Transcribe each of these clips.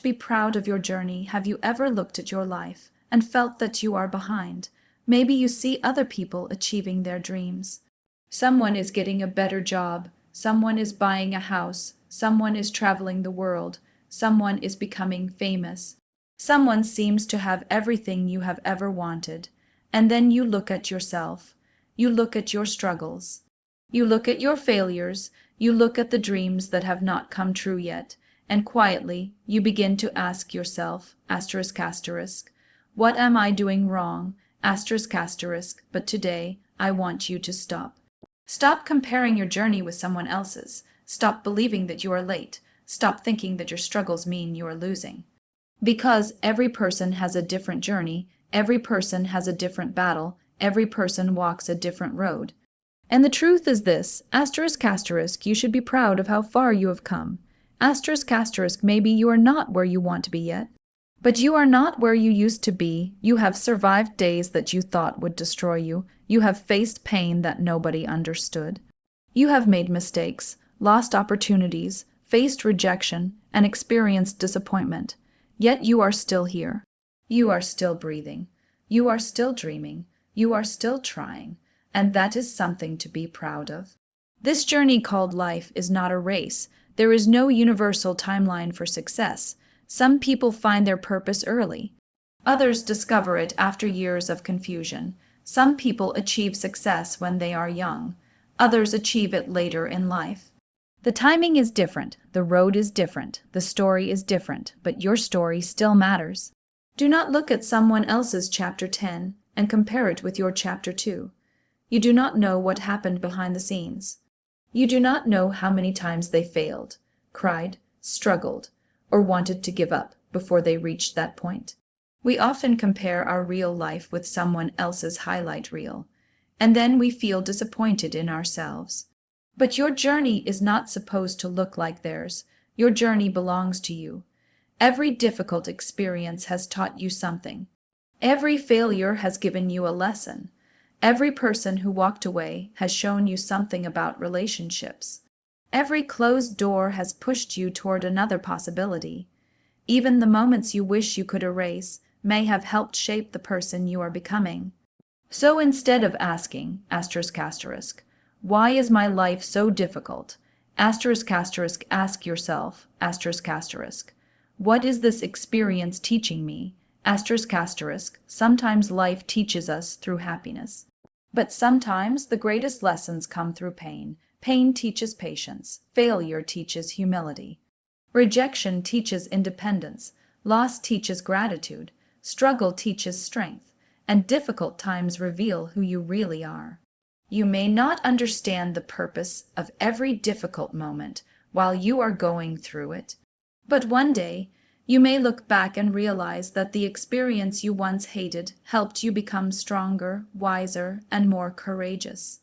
Be proud of your journey. Have you ever looked at your life and felt that you are behind? Maybe you see other people achieving their dreams. Someone is getting a better job. Someone is buying a house. Someone is traveling the world. Someone is becoming famous. Someone seems to have everything you have ever wanted. And then you look at yourself. You look at your struggles. You look at your failures. You look at the dreams that have not come true yet. And quietly, you begin to ask yourself, what am I doing wrong? But today, I want you to stop. Stop comparing your journey with someone else's. Stop believing that you are late. Stop thinking that your struggles mean you are losing. Because every person has a different journey, every person has a different battle, every person walks a different road. And the truth is this, you should be proud of how far you have come. Maybe you are not where you want to be yet. But you are not where you used to be. You have survived days that you thought would destroy you. You have faced pain that nobody understood. You have made mistakes, lost opportunities, faced rejection, and experienced disappointment. Yet you are still here. You are still breathing. You are still dreaming. You are still trying. And that is something to be proud of. This journey called life is not a race. There is no universal timeline for success. Some people find their purpose early. Others discover it after years of confusion. Some people achieve success when they are young. Others achieve it later in life. The timing is different, the road is different, the story is different, but your story still matters. Do not look at someone else's chapter 10 and compare it with your chapter 2. You do not know what happened behind the scenes. You do not know how many times they failed, cried, struggled, or wanted to give up before they reached that point. We often compare our real life with someone else's highlight reel, and then we feel disappointed in ourselves. But your journey is not supposed to look like theirs. Your journey belongs to you. Every difficult experience has taught you something. Every failure has given you a lesson. Every person who walked away has shown you something about relationships. Every closed door has pushed you toward another possibility. Even the moments you wish you could erase may have helped shape the person you are becoming. So instead of asking, why is my life so difficult? Ask yourself, what is this experience teaching me? Sometimes life teaches us through happiness. But sometimes the greatest lessons come through pain. Pain teaches patience. Failure teaches humility. Rejection teaches independence. Loss teaches gratitude. Struggle teaches strength. And difficult times reveal who you really are. You may not understand the purpose of every difficult moment while you are going through it, but one day you may look back and realize that the experience you once hated helped you become stronger, wiser, and more courageous.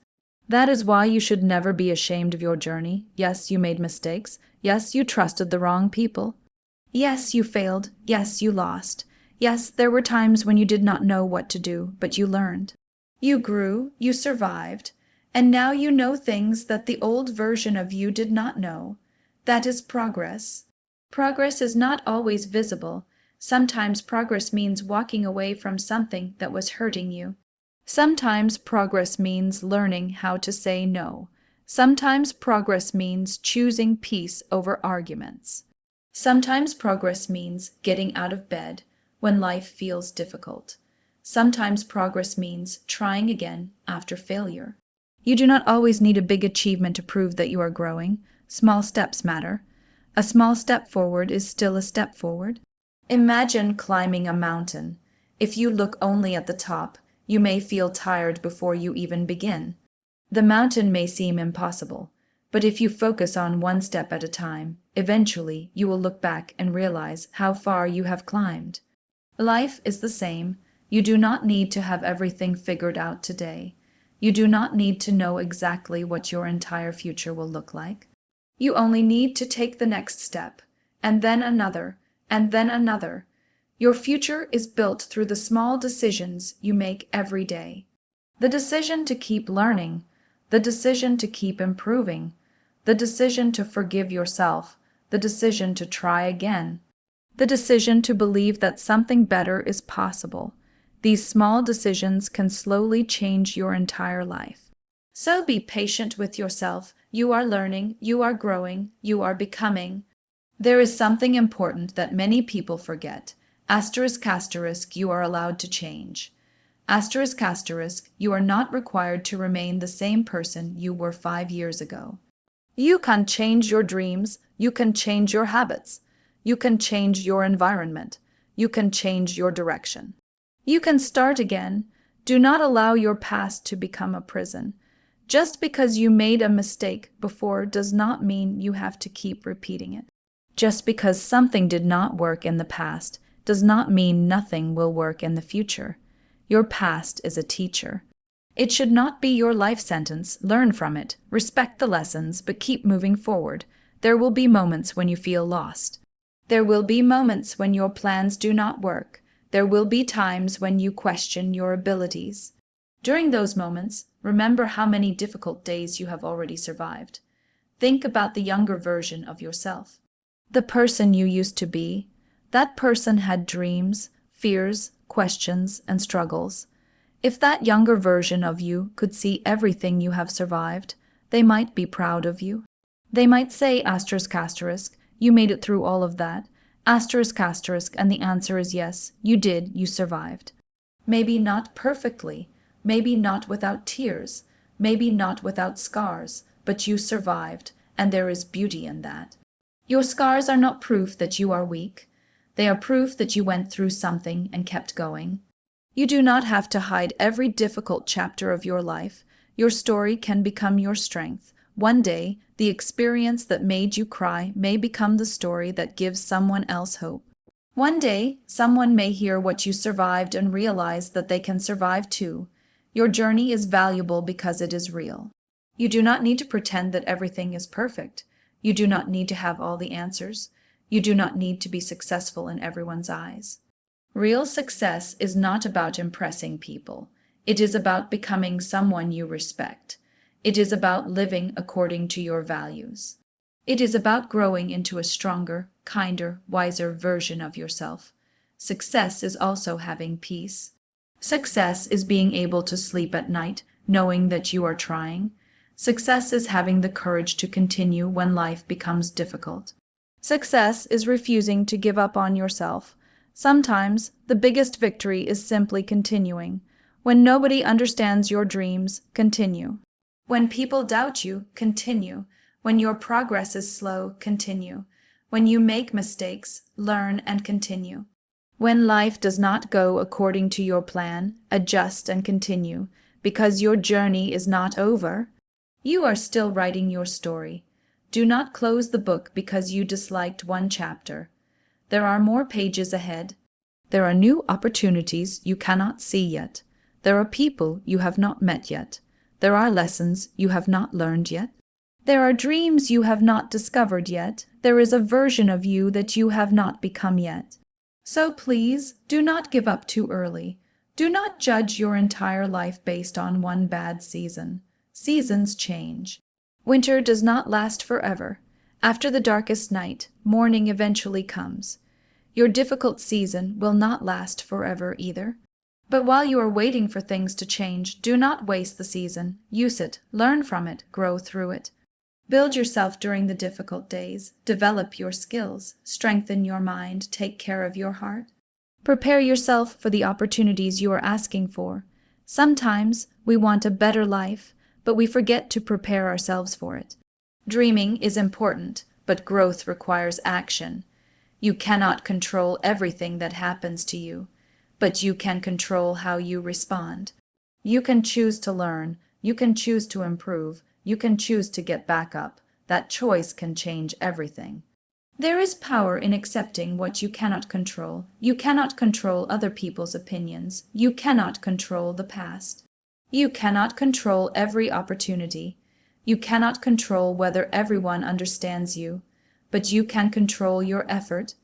That is why you should never be ashamed of your journey. Yes, you made mistakes. Yes, you trusted the wrong people. Yes, you failed. Yes, you lost. Yes, there were times when you did not know what to do, but you learned. You grew, you survived, and now you know things that the old version of you did not know. That is progress. Progress is not always visible. Sometimes progress means walking away from something that was hurting you. Sometimes progress means learning how to say no. Sometimes progress means choosing peace over arguments. Sometimes progress means getting out of bed when life feels difficult. Sometimes progress means trying again after failure. You do not always need a big achievement to prove that you are growing. Small steps matter. A small step forward is still a step forward. Imagine climbing a mountain. If you look only at the top, you may feel tired before you even begin. The mountain may seem impossible, but if you focus on one step at a time, eventually you will look back and realize how far you have climbed. Life is the same. You do not need to have everything figured out today. You do not need to know exactly what your entire future will look like. You only need to take the next step, and then another, and then another. Your future is built through the small decisions you make every day. The decision to keep learning, the decision to keep improving, the decision to forgive yourself, the decision to try again. The decision to believe that something better is possible. These small decisions can slowly change your entire life. So be patient with yourself. You are learning, you are growing, you are becoming. There is something important that many people forget. ***, you are allowed to change. ***, you are not required to remain the same person you were 5 years ago. You can change your dreams, you can change your habits, you can change your environment, you can change your direction. You can start again. Do not allow your past to become a prison. Just because you made a mistake before does not mean you have to keep repeating it. Just because something did not work in the past does not mean nothing will work in the future. Your past is a teacher. It should not be your life sentence. Learn from it, respect the lessons, but keep moving forward. There will be moments when you feel lost. There will be moments when your plans do not work. There will be times when you question your abilities. During those moments, remember how many difficult days you have already survived. Think about the younger version of yourself. The person you used to be. That person had dreams, fears, questions, and struggles. If that younger version of you could see everything you have survived, they might be proud of you. They might say, ***, you made it through all of that. ***, and the answer is yes, you did, you survived. Maybe not perfectly, maybe not without tears, maybe not without scars, but you survived, and there is beauty in that. Your scars are not proof that you are weak. They are proof that you went through something and kept going. You do not have to hide every difficult chapter of your life. Your story can become your strength. One day, the experience that made you cry may become the story that gives someone else hope. One day, someone may hear what you survived and realize that they can survive too. Your journey is valuable because it is real. You do not need to pretend that everything is perfect. You do not need to have all the answers. You do not need to be successful in everyone's eyes. Real success is not about impressing people. It is about becoming someone you respect. It is about living according to your values. It is about growing into a stronger, kinder, wiser version of yourself. Success is also having peace. Success is being able to sleep at night, knowing that you are trying. Success is having the courage to continue when life becomes difficult. Success is refusing to give up on yourself. Sometimes, the biggest victory is simply continuing. When nobody understands your dreams, continue. When people doubt you, continue. When your progress is slow, continue. When you make mistakes, learn and continue. When life does not go according to your plan, adjust and continue, because your journey is not over. You are still writing your story. Do not close the book because you disliked one chapter. There are more pages ahead. There are new opportunities you cannot see yet. There are people you have not met yet. There are lessons you have not learned yet. There are dreams you have not discovered yet. There is a version of you that you have not become yet. So please, do not give up too early. Do not judge your entire life based on one bad season. Seasons change. Winter does not last forever. After the darkest night, morning eventually comes. Your difficult season will not last forever either. But while you are waiting for things to change, do not waste the season. Use it, learn from it, grow through it. Build yourself during the difficult days. Develop your skills. Strengthen your mind. Take care of your heart. Prepare yourself for the opportunities you are asking for. Sometimes we want a better life, but we forget to prepare ourselves for it. Dreaming is important, but growth requires action. You cannot control everything that happens to you, but you can control how you respond. You can choose to learn. You can choose to improve. You can choose to get back up. That choice can change everything. There is power in accepting what you cannot control. You cannot control other people's opinions. You cannot control the past. You cannot control every opportunity. You cannot control whether everyone understands you, but you can control your effort.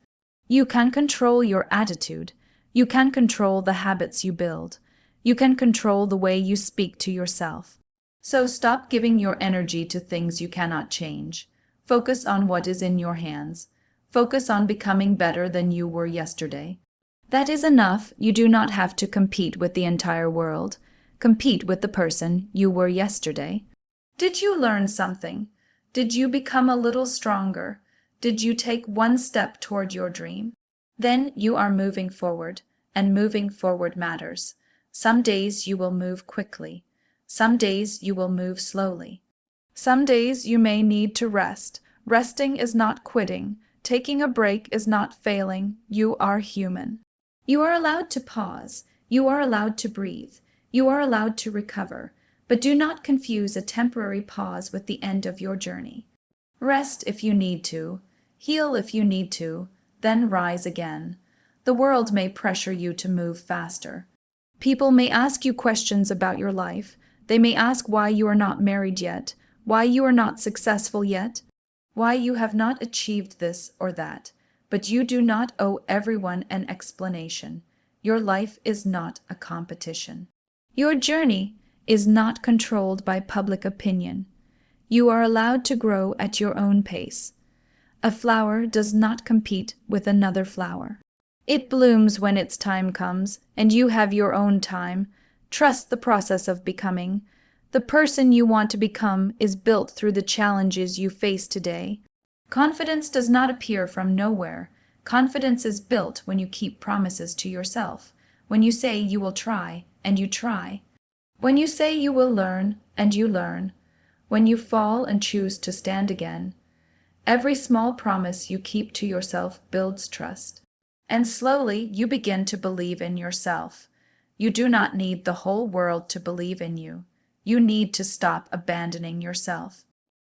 You can control your attitude. You can control the habits you build. You can control the way you speak to yourself. So stop giving your energy to things you cannot change. Focus on what is in your hands. Focus on becoming better than you were yesterday. That is enough. You do not have to compete with the entire world. Compete with the person you were yesterday. Did you learn something? Did you become a little stronger? Did you take one step toward your dream? Then you are moving forward, and moving forward matters. Some days you will move quickly. Some days you will move slowly. Some days you may need to rest. Resting is not quitting. Taking a break is not failing. You are human. You are allowed to pause. You are allowed to breathe. You are allowed to recover. But do not confuse a temporary pause with the end of your journey. Rest if you need to. Heal if you need to. Then rise again. The world may pressure you to move faster. People may ask you questions about your life. They may ask why you are not married yet, why you are not successful yet, why you have not achieved this or that. But you do not owe everyone an explanation. Your life is not a competition. Your journey is not controlled by public opinion. You are allowed to grow at your own pace. A flower does not compete with another flower. It blooms when its time comes, and you have your own time. Trust the process of becoming. The person you want to become is built through the challenges you face today. Confidence does not appear from nowhere. Confidence is built when you keep promises to yourself, when you say you will try, and you try, when you say you will learn, and you learn, when you fall and choose to stand again. Every small promise you keep to yourself builds trust. And slowly you begin to believe in yourself. You do not need the whole world to believe in you. You need to stop abandoning yourself.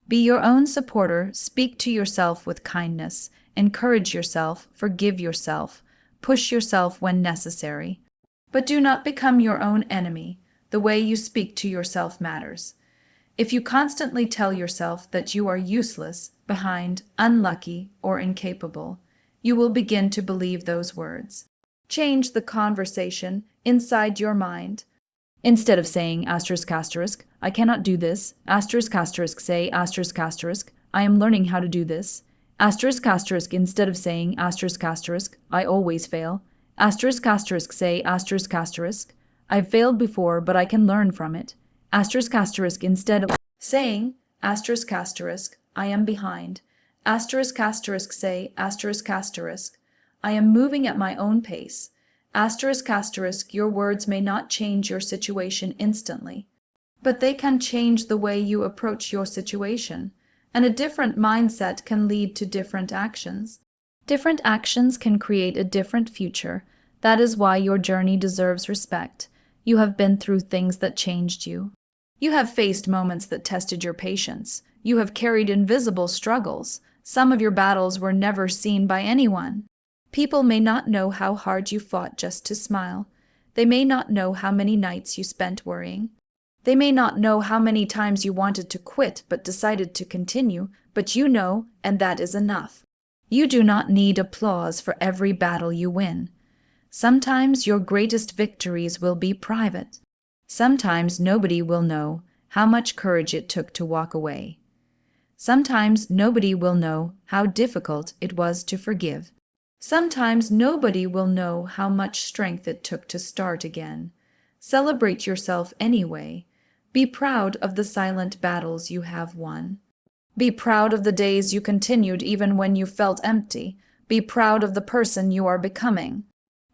Be your own supporter. Speak to yourself with kindness. Encourage yourself. Forgive yourself. Push yourself when necessary. But do not become your own enemy. The way you speak to yourself matters. If you constantly tell yourself that you are useless, behind, unlucky, or incapable, you will begin to believe those words. Change the conversation inside your mind. Instead of saying asterisk asterisk, I cannot do this, asterisk asterisk, say asterisk asterisk, I am learning how to do this, asterisk asterisk, instead of saying asterisk asterisk, I always fail, asterisk asterisk, say asterisk asterisk, I've failed before but I can learn from it, asterisk asterisk, instead of saying asterisk asterisk, I am behind, asterisk asterisk, say asterisk asterisk, I am moving at my own pace. Asterisk asterisk, your words may not change your situation instantly, but they can change the way you approach your situation, and a different mindset can lead to different actions. Different actions can create a different future. That is why your journey deserves respect. You have been through things that changed you. You have faced moments that tested your patience. You have carried invisible struggles. Some of your battles were never seen by anyone. People may not know how hard you fought just to smile. They may not know how many nights you spent worrying. They may not know how many times you wanted to quit but decided to continue, but you know, and that is enough. You do not need applause for every battle you win. Sometimes your greatest victories will be private. Sometimes nobody will know how much courage it took to walk away. Sometimes nobody will know how difficult it was to forgive. Sometimes nobody will know how much strength it took to start again. Celebrate yourself anyway. Be proud of the silent battles you have won. Be proud of the days you continued even when you felt empty. Be proud of the person you are becoming.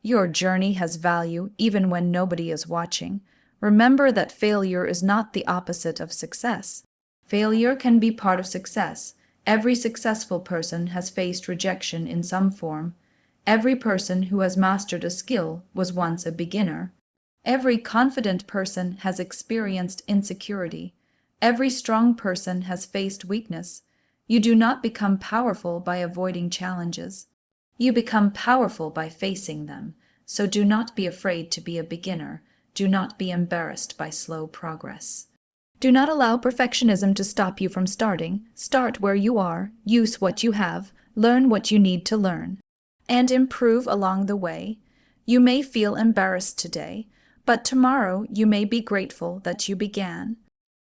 Your journey has value even when nobody is watching. Remember that failure is not the opposite of success. Failure can be part of success. Every successful person has faced rejection in some form. Every person who has mastered a skill was once a beginner. Every confident person has experienced insecurity. Every strong person has faced weakness. You do not become powerful by avoiding challenges. You become powerful by facing them. So do not be afraid to be a beginner. Do not be embarrassed by slow progress. Do not allow perfectionism to stop you from starting. Start where you are, use what you have, learn what you need to learn, and improve along the way. You may feel embarrassed today, but tomorrow you may be grateful that you began.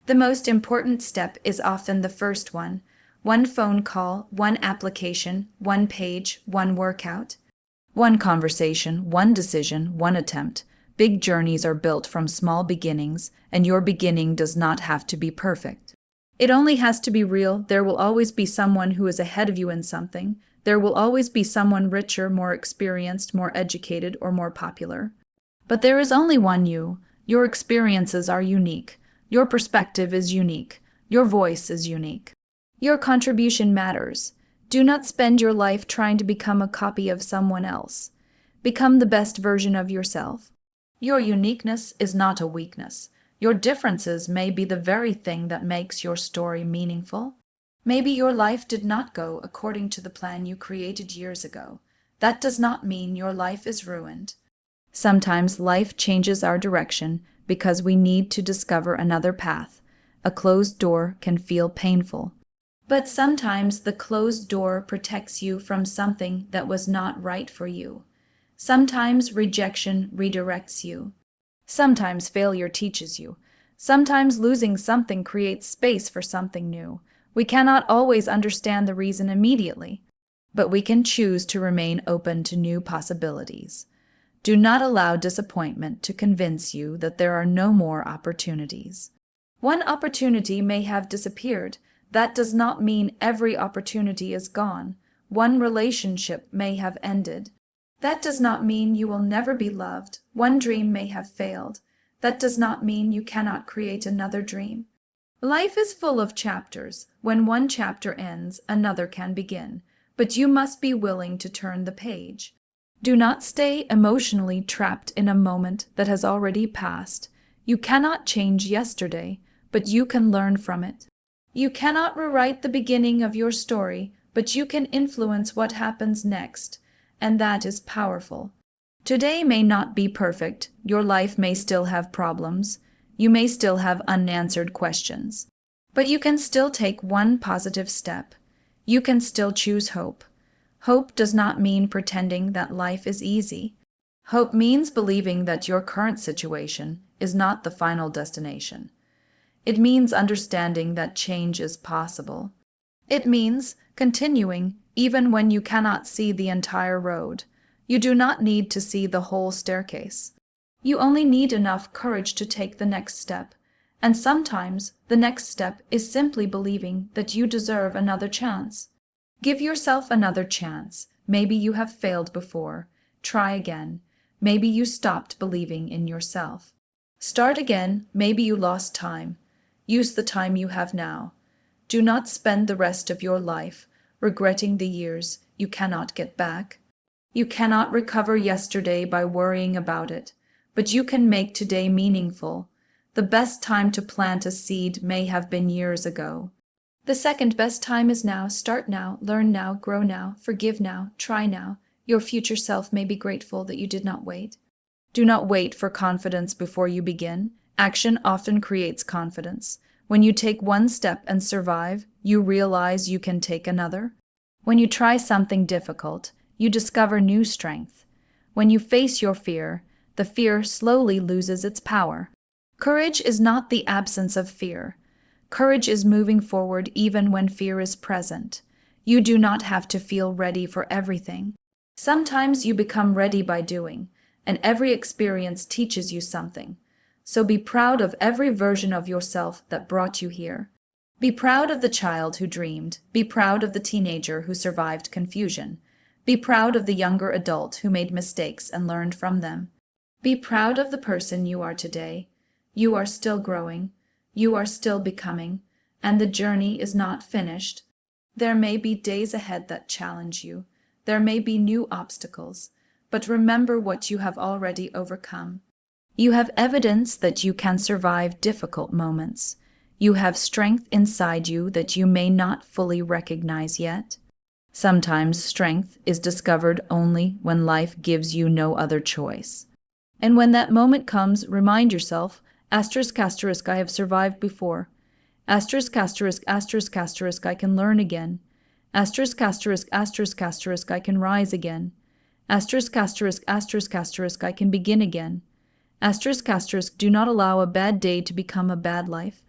The most important step is often the first one. One phone call, one application, one page, one workout. One conversation, one decision, one attempt. Big journeys are built from small beginnings, and your beginning does not have to be perfect. It only has to be real. There will always be someone who is ahead of you in something. There will always be someone richer, more experienced, more educated, or more popular. But there is only one you. Your experiences are unique. Your perspective is unique. Your voice is unique. Your contribution matters. Do not spend your life trying to become a copy of someone else. Become the best version of yourself. Your uniqueness is not a weakness. Your differences may be the very thing that makes your story meaningful. Maybe your life did not go according to the plan you created years ago. That does not mean your life is ruined. Sometimes life changes our direction because we need to discover another path. A closed door can feel painful. But sometimes the closed door protects you from something that was not right for you. Sometimes rejection redirects you. Sometimes failure teaches you. Sometimes losing something creates space for something new. We cannot always understand the reason immediately, but we can choose to remain open to new possibilities. Do not allow disappointment to convince you that there are no more opportunities. One opportunity may have disappeared. That does not mean every opportunity is gone. One relationship may have ended. That does not mean you will never be loved. One dream may have failed. That does not mean you cannot create another dream. Life is full of chapters. When one chapter ends, another can begin. But you must be willing to turn the page. Do not stay emotionally trapped in a moment that has already passed. You cannot change yesterday, but you can learn from it. You cannot rewrite the beginning of your story, but you can influence what happens next, and that is powerful. Today may not be perfect. Your life may still have problems. You may still have unanswered questions. But you can still take one positive step. You can still choose hope. Hope does not mean pretending that life is easy. Hope means believing that your current situation is not the final destination. It means understanding that change is possible. It means continuing even when you cannot see the entire road. You do not need to see the whole staircase. You only need enough courage to take the next step. And sometimes the next step is simply believing that you deserve another chance. Give yourself another chance. Maybe you have failed before. Try again. Maybe you stopped believing in yourself. Start again. Maybe you lost time. Use the time you have now. Do not spend the rest of your life regretting the years you cannot get back. You cannot recover yesterday by worrying about it, but you can make today meaningful. The best time to plant a seed may have been years ago. The second best time is now. Start now, learn now, grow now, forgive now, try now. Your future self may be grateful that you did not wait. Do not wait for confidence before you begin. Action often creates confidence. When you take one step and survive, you realize you can take another. When you try something difficult, you discover new strength. When you face your fear, the fear slowly loses its power. Courage is not the absence of fear. Courage is moving forward even when fear is present. You do not have to feel ready for everything. Sometimes you become ready by doing, and every experience teaches you something. So be proud of every version of yourself that brought you here. Be proud of the child who dreamed. Be proud of the teenager who survived confusion. Be proud of the younger adult who made mistakes and learned from them. Be proud of the person you are today. You are still growing. You are still becoming, and the journey is not finished. There may be days ahead that challenge you. There may be new obstacles, but remember what you have already overcome. You have evidence that you can survive difficult moments. You have strength inside you that you may not fully recognize yet. Sometimes strength is discovered only when life gives you no other choice. And when that moment comes, remind yourself, ****, I have survived before. ****, I can learn again. ****, I can rise again. ****, I can begin again. ****, do not allow a bad day to become a bad life.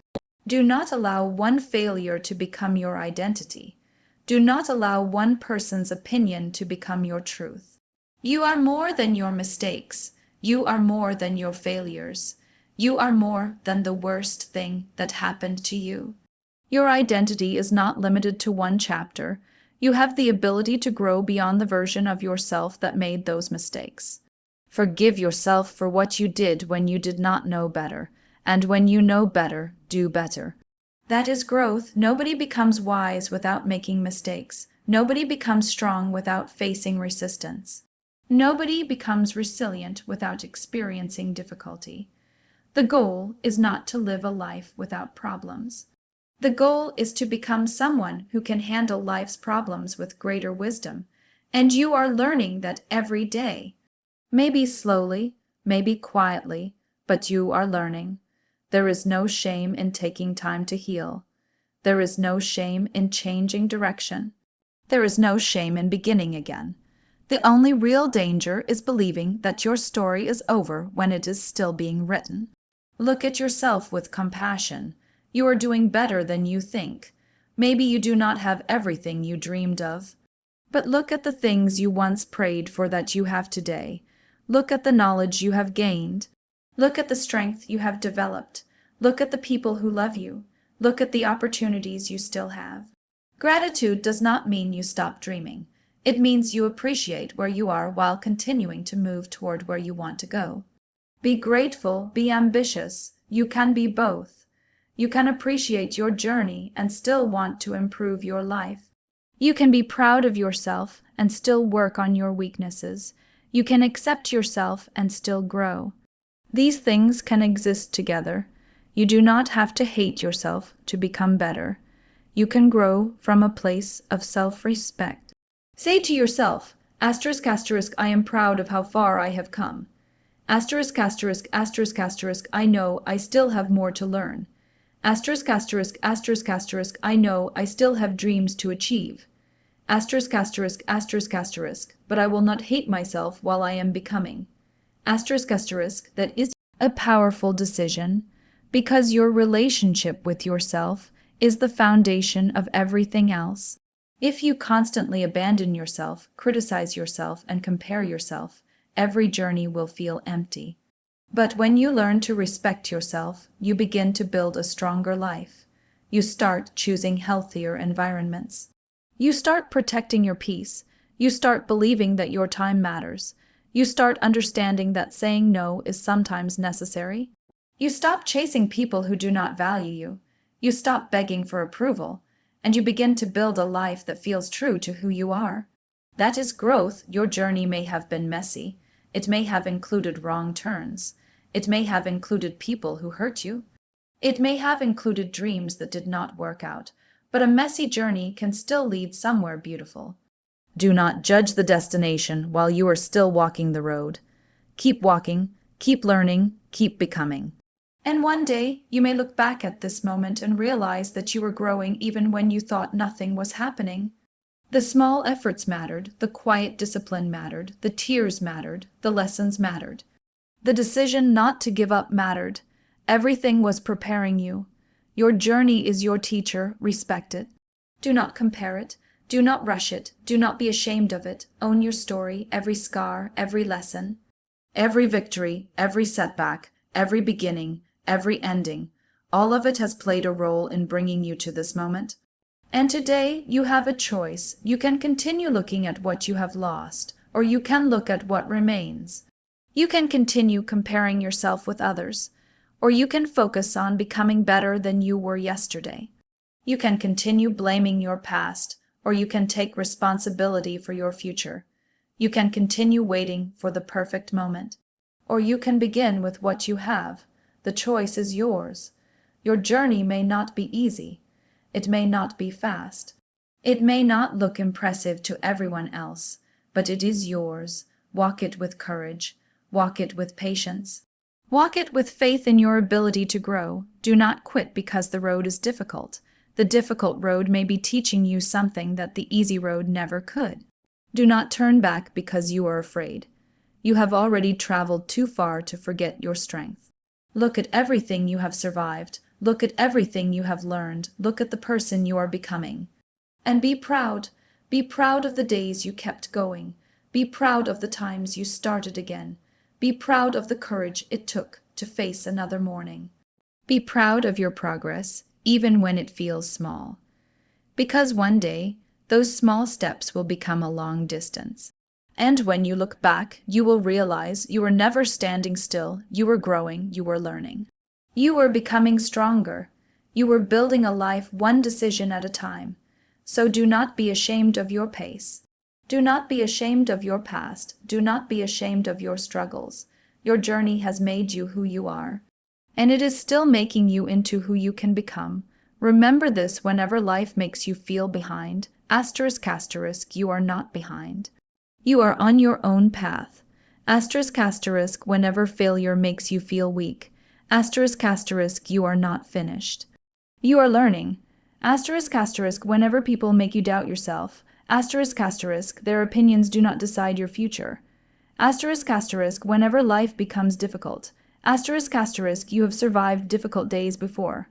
Do not allow one failure to become your identity. Do not allow one person's opinion to become your truth. You are more than your mistakes. You are more than your failures. You are more than the worst thing that happened to you. Your identity is not limited to one chapter. You have the ability to grow beyond the version of yourself that made those mistakes. Forgive yourself for what you did when you did not know better, and when you know better, do better. That is growth. Nobody becomes wise without making mistakes. Nobody becomes strong without facing resistance. Nobody becomes resilient without experiencing difficulty. The goal is not to live a life without problems. The goal is to become someone who can handle life's problems with greater wisdom, and you are learning that every day. Maybe slowly, maybe quietly, but you are learning. There is no shame in taking time to heal. There is no shame in changing direction. There is no shame in beginning again. The only real danger is believing that your story is over when it is still being written. Look at yourself with compassion. You are doing better than you think. Maybe you do not have everything you dreamed of. But look at the things you once prayed for that you have today. Look at the knowledge you have gained. Look at the strength you have developed. Look at the people who love you. Look at the opportunities you still have. Gratitude does not mean you stop dreaming. It means you appreciate where you are while continuing to move toward where you want to go. Be grateful, be ambitious. You can be both. You can appreciate your journey and still want to improve your life. You can be proud of yourself and still work on your weaknesses. You can accept yourself and still grow. These things can exist together. You do not have to hate yourself to become better. You can grow from a place of self-respect. Say to yourself, ***, I am proud of how far I have come. ***, I know I still have more to learn. ***, I know I still have dreams to achieve. ***, but I will not hate myself while I am becoming. That is a powerful decision, because your relationship with yourself is the foundation of everything else. If you constantly abandon yourself, criticize yourself, and compare yourself, every journey will feel empty. But when you learn to respect yourself, you begin to build a stronger life. You start choosing healthier environments. You start protecting your peace. You start believing that your time matters. You start understanding that saying no is sometimes necessary. You stop chasing people who do not value you. You stop begging for approval, and you begin to build a life that feels true to who you are. That is growth. Your journey may have been messy. It may have included wrong turns. It may have included people who hurt you. It may have included dreams that did not work out, but a messy journey can still lead somewhere beautiful. Do not judge the destination while you are still walking the road. Keep walking, keep learning, keep becoming. And one day, you may look back at this moment and realize that you were growing even when you thought nothing was happening. The small efforts mattered, the quiet discipline mattered, the tears mattered, the lessons mattered. The decision not to give up mattered. Everything was preparing you. Your journey is your teacher. Respect it. Do not compare it. Do not rush it. Do not be ashamed of it. Own your story, every scar, every lesson. Every victory, every setback, every beginning, every ending, all of it has played a role in bringing you to this moment. And today you have a choice. You can continue looking at what you have lost, or you can look at what remains. You can continue comparing yourself with others, or you can focus on becoming better than you were yesterday. You can continue blaming your past, or you can take responsibility for your future. You can continue waiting for the perfect moment, or you can begin with what you have. The choice is yours. Your journey may not be easy. It may not be fast. It may not look impressive to everyone else, but it is yours. Walk it with courage. Walk it with patience. Walk it with faith in your ability to grow. Do not quit because the road is difficult. The difficult road may be teaching you something that the easy road never could. Do not turn back because you are afraid. You have already traveled too far to forget your strength. Look at everything you have survived. Look at everything you have learned. Look at the person you are becoming. And be proud. Be proud of the days you kept going. Be proud of the times you started again. Be proud of the courage it took to face another morning. Be proud of your progress, even when it feels small. Because one day, those small steps will become a long distance. And when you look back, you will realize you were never standing still, you were growing, you were learning. You were becoming stronger. You were building a life one decision at a time. So do not be ashamed of your pace. Do not be ashamed of your past. Do not be ashamed of your struggles. Your journey has made you who you are. And it is still making you into who you can become. Remember this whenever life makes you feel behind. Asterisk, asterisk, you are not behind. You are on your own path. Asterisk, asterisk, whenever failure makes you feel weak. Asterisk, asterisk, you are not finished. You are learning. Asterisk, asterisk, whenever people make you doubt yourself. Asterisk, asterisk, their opinions do not decide your future. Asterisk, asterisk, whenever life becomes difficult. Asterisk, asterisk, you have survived difficult days before.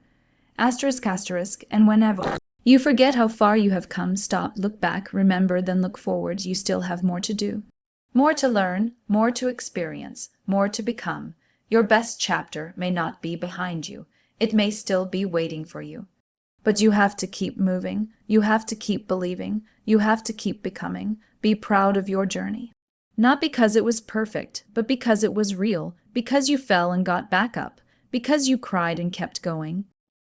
Asterisk, asterisk, and whenever you forget how far you have come, stop, look back, remember, then look forward. You still have more to do. More to learn, more to experience, more to become. Your best chapter may not be behind you. It may still be waiting for you. But you have to keep moving. You have to keep believing. You have to keep becoming. Be proud of your journey. Not because it was perfect, but because it was real. Because you fell and got back up. Because you cried and kept going.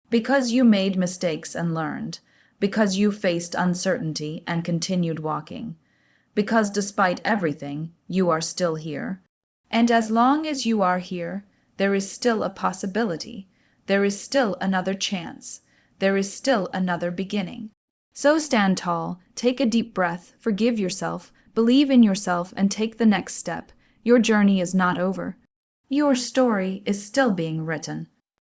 Because you made mistakes and learned. Because you faced uncertainty and continued walking. Because despite everything, you are still here. And as long as you are here, there is still a possibility. There is still another chance. There is still another beginning. So stand tall, take a deep breath, forgive yourself, believe in yourself, and take the next step. Your journey is not over. Your story is still being written.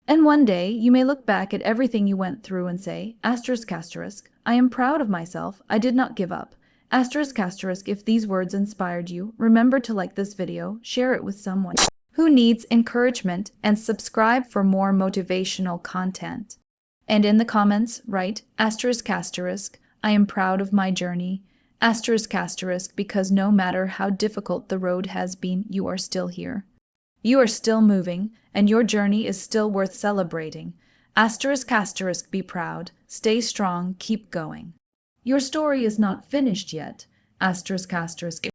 And one day, you may look back at everything you went through and say, asterisk, asterisk, I am proud of myself, I did not give up. Asterisk, asterisk, if these words inspired you, remember to like this video, share it with someone who needs encouragement, and subscribe for more motivational content. And in the comments, write, asterisk, asterisk, I am proud of my journey. Asterisk, asterisk, because no matter how difficult the road has been, you are still here. You are still moving, and your journey is still worth celebrating. Asterisk, asterisk, be proud. Stay strong, keep going. Your story is not finished yet. Asterisk, asterisk.